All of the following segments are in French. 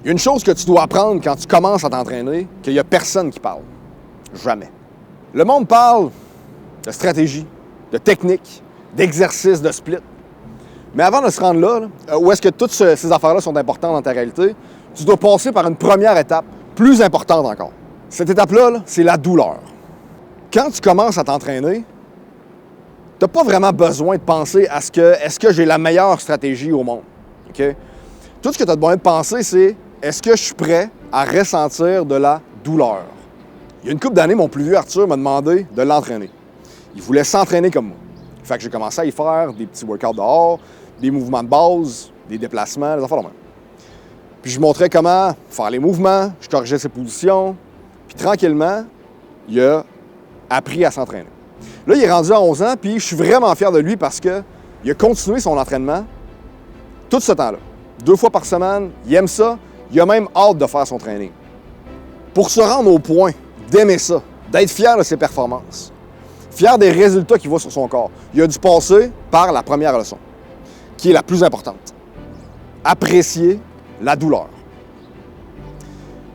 Il y a une chose que tu dois apprendre quand tu commences à t'entraîner, qu'il n'y a personne qui parle. Jamais. Le monde parle de stratégie, de technique, d'exercice, de split. Mais avant de se rendre là, où est-ce que toutes ces affaires-là sont importantes dans ta réalité, tu dois passer par une première étape, plus importante encore. Cette étape-là, c'est la douleur. Quand tu commences à t'entraîner, tu n'as pas vraiment besoin de penser à est-ce que j'ai la meilleure stratégie au monde. Okay? Tout ce que tu as besoin de penser, c'est est-ce que je suis prêt à ressentir de la douleur? Il y a une couple d'années, mon plus vieux Arthur m'a demandé de l'entraîner. Il voulait s'entraîner comme moi. Fait que j'ai commencé à y faire des petits workouts dehors, des mouvements de base, des déplacements, des affaires de même. Puis je montrais comment faire les mouvements, je corrigeais ses positions, puis tranquillement, il a appris à s'entraîner. Là, il est rendu à 11 ans, puis je suis vraiment fier de lui parce qu'il a continué son entraînement tout ce temps-là. 2 fois par semaine, il aime ça, il a même hâte de faire son training. Pour se rendre au point d'aimer ça, d'être fier de ses performances, fier des résultats qu'il voit sur son corps, il a dû passer par la première leçon, qui est la plus importante. Apprécier la douleur.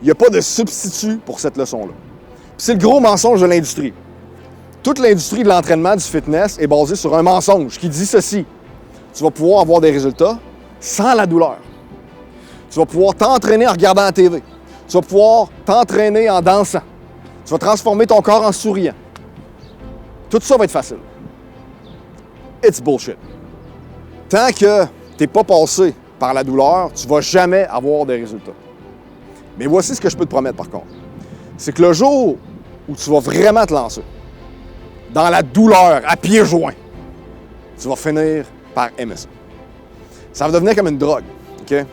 Il n'y a pas de substitut pour cette leçon-là. Puis c'est le gros mensonge de l'industrie. Toute l'industrie de l'entraînement, du fitness, est basée sur un mensonge qui dit ceci. Tu vas pouvoir avoir des résultats sans la douleur. Tu vas pouvoir t'entraîner en regardant la TV. Tu vas pouvoir t'entraîner en dansant. Tu vas transformer ton corps en souriant. Tout ça va être facile. It's bullshit. Tant que tu n'es pas passé par la douleur, tu ne vas jamais avoir de résultats. Mais voici ce que je peux te promettre par contre. C'est que le jour où tu vas vraiment te lancer, dans la douleur, à pieds joints, tu vas finir par aimer ça. Ça va devenir comme une drogue, OK?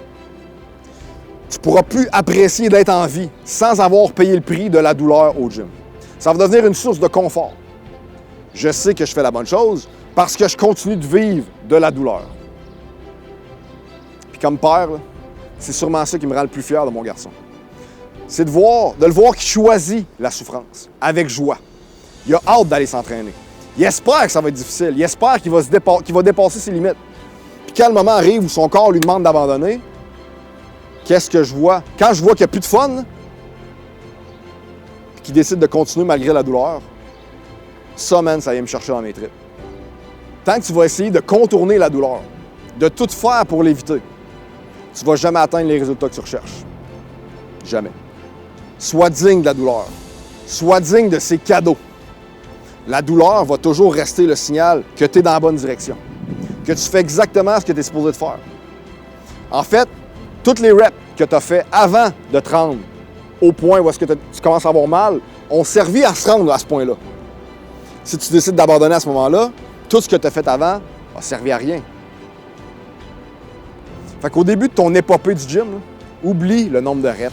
Tu ne pourras plus apprécier d'être en vie sans avoir payé le prix de la douleur au gym. Ça va devenir une source de confort. Je sais que je fais la bonne chose parce que je continue de vivre de la douleur. Puis comme père, c'est sûrement ça qui me rend le plus fier de mon garçon. C'est de le voir qu'il choisit la souffrance avec joie. Il a hâte d'aller s'entraîner. Il espère que ça va être difficile. Il espère qu'il va dépasser ses limites. Puis quand le moment arrive où son corps lui demande d'abandonner, qu'est-ce que je vois? Quand je vois qu'il n'y a plus de fun, puis qu'il décide de continuer malgré la douleur, ça, man, ça vient me chercher dans mes tripes. Tant que tu vas essayer de contourner la douleur, de tout faire pour l'éviter, tu ne vas jamais atteindre les résultats que tu recherches. Jamais. Sois digne de la douleur. Sois digne de ses cadeaux. La douleur va toujours rester le signal que tu es dans la bonne direction, que tu fais exactement ce que tu es supposé de faire. En fait, toutes les reps que tu as fait avant de te rendre au point où est-ce que tu commences à avoir mal ont servi à se rendre à ce point-là. Si tu décides d'abandonner à ce moment-là, tout ce que tu as fait avant n'a servi à rien. Fait qu'au début de ton épopée du gym, oublie le nombre de reps,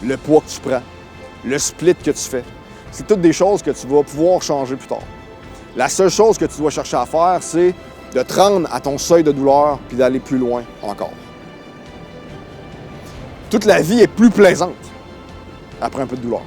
le poids que tu prends, le split que tu fais. C'est toutes des choses que tu vas pouvoir changer plus tard. La seule chose que tu dois chercher à faire, c'est de te rendre à ton seuil de douleur puis d'aller plus loin encore. Toute la vie est plus plaisante après un peu de douleur.